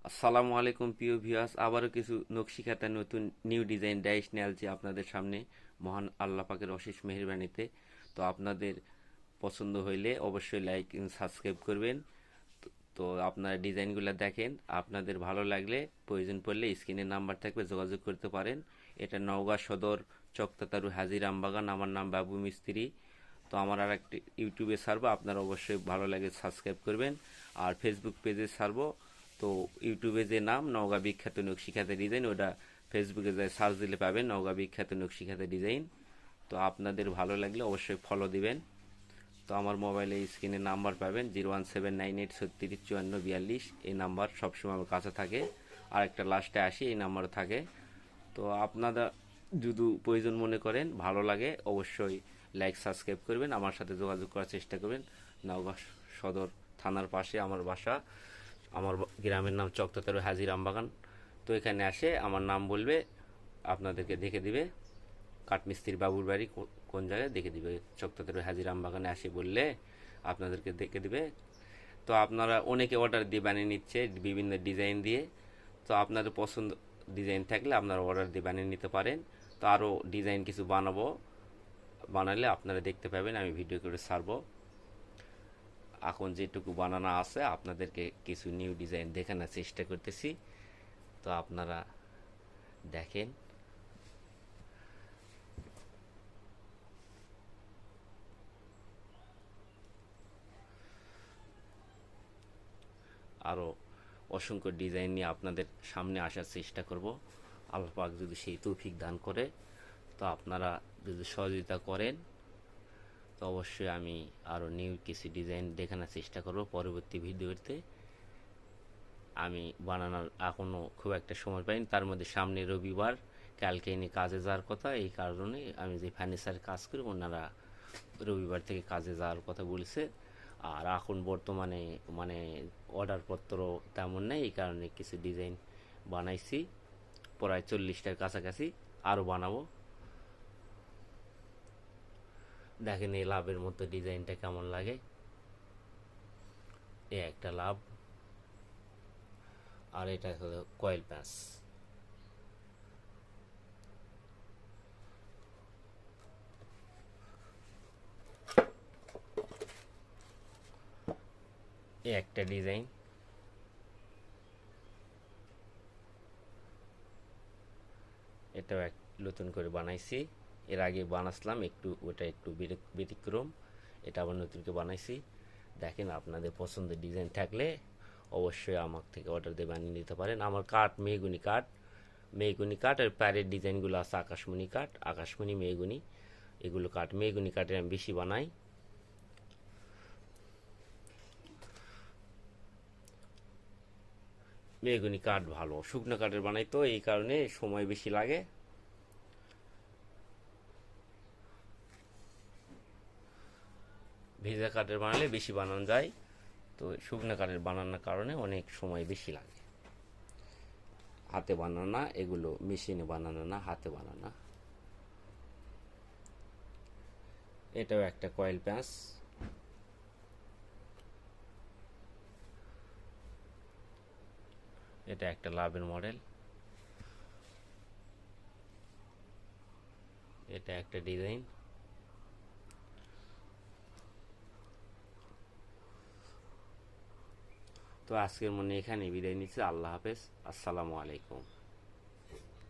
আসসালামু আলাইকুম প্রিয় ভিউয়ার্স, আবারও কিছু নকশি খাতা নতুন নিউ ডিজাইন ডাইস নিয়ে আসছি আপনাদের সামনে মহান আল্লাহ পাকের অশেষ মেহেরবানিতে। তো আপনাদের পছন্দ হইলে অবশ্যই লাইক সাবস্ক্রাইব করবেন। তো আপনারা ডিজাইনগুলো দেখেন, আপনাদের ভালো লাগলে প্রয়োজন পড়লে স্ক্রিনের নাম্বার থাকবে, যোগাযোগ করতে পারেন। এটা নওগাঁ সদর চকতাতারু হাজি রামবাগান। আমার নাম বাবু মিস্ত্রি। তো আমার আর একটি ইউটিউবে ছাড়বো, আপনারা অবশ্যই ভালো লাগে সাবস্ক্রাইব করবেন। আর ফেসবুক পেজে ছাড়বো। তো ইউটিউবে যে নাম নওগাঁ বিখ্যাত নকশিখাতা ডিজাইন, ওটা ফেসবুকে যায় সার্চ দিলে পাবেন নওগাঁ বিখ্যাত নকশিখাতা ডিজাইন। তো আপনাদের ভালো লাগলে অবশ্যই ফলো দিবেন। তো আমার মোবাইলে স্ক্রিনে নাম্বার পাবেন 01798365442। এই নাম্বার সবসময় আমার কাছে থাকে। আর একটা লাস্টে আসি, এই নাম্বার থাকে। তো আপনারা যদি প্রয়োজন মনে করেন, ভালো লাগে, অবশ্যই লাইক সাবস্ক্রাইব করবেন, আমার সাথে যোগাযোগ করার চেষ্টা করবেন। নওগাঁ সদর থানার পাশে আমার বাসা। আমার গ্রামের নাম চকতাতারু হাজি রামবাগান। তো এখানে আসে আমার নাম বলবে, আপনাদেরকে দেখে দিবে কাঠমিস্ত্রি বাবুর বাড়ি কোন জায়গায় দেখে দিবে। চকতাতারু হাজি রামবাগানে আসে বললে আপনাদেরকে দেখে দিবে। তো আপনারা অনেকে অর্ডার দিয়ে বানিয়ে নিচ্ছে বিভিন্ন ডিজাইন দিয়ে। তো আপনাদের পছন্দ ডিজাইন থাকলে আপনারা অর্ডার দিয়ে বানিয়ে নিতে পারেন। তো আরও ডিজাইন কিছু বানালে আপনারা দেখতে পাবেন, আমি ভিডিও করে ছাড়বো। এখন যেটুকু বানানো আছে আপনাদেরকে কিছু নিউ ডিজাইন দেখানোর চেষ্টা করতেছি। তো আপনারা দেখেন। আরও অসংখ্য ডিজাইন নিয়ে আপনাদের সামনে আসার চেষ্টা করব, আল্লাহ পাক যদি সেই তৌফিক দান করে। তো আপনারা যদি সহযোগিতা করেন তো অবশ্যই আমি আরও নিউ কিছু ডিজাইন দেখানোর চেষ্টা করব পরবর্তী ভিডিওতে। আমি বানানোর এখনও খুব একটা সময় পাইনি, তার মধ্যে সামনে রবিবার, কালকে এনে কাজে যাওয়ার কথা। এই কারণে আমি যে ফার্নিচার কাজ করি, ওনারা রবিবার থেকে কাজে যাওয়ার কথা বলেছে। আর এখন বর্তমানে মানে অর্ডারপত্র তেমন নেই, এই কারণে কিছু ডিজাইন বানাইছি, প্রায় 40টার কাছাকাছি। আরও বানাবো। দেখেন এই লাভের মতো ডিজাইনটা কেমন লাগে। এ একটা লাভ, আর এটা হলো কয়েল প্যাঁচ। এ একটা ডিজাইন, এটাও এক নতুন করে বানাইছি। এর আগে বানাসলাম একটু, ওটা একটু ব্যতিক্রম, এটা আবার নতুন করে বানাইছি। দেখেন আপনাদের পছন্দের ডিজাইন থাকলে অবশ্যই আমার থেকে অর্ডার দিয়ে বানিয়ে নিতে পারেন। আমার কাঠ মেহগুনি কাঠ, মেহগুনি কাঠ, আর প্যারের ডিজাইনগুলো আছে আকাশমণি কাঠ, আকাশমণি মেহগুনি, এগুলো কাঠ। মেহগুনি কাঠের আমি বেশি বানাই। মেহগুনি কাঠ ভালো, শুকনো কাঠের বানাই, তো এই কারণে সময় বেশি লাগে। ভেজা কাঠের বানালে বেশি বানানো যায়, তো শুকনো কাঠের বানানোর কারণে অনেক সময় বেশি লাগে। হাতে বানানা এগুলো, মেশিনে বানানো না, হাতে বানানা। এটাও একটা কয়েল প্যাঁচ। এটা একটা লাভের মডেল। এটা একটা ডিজাইন। তো আজকের মনে এখানে বিদায় নিচ্ছি। আল্লাহ হাফেজ, আসসালামু আলাইকুম।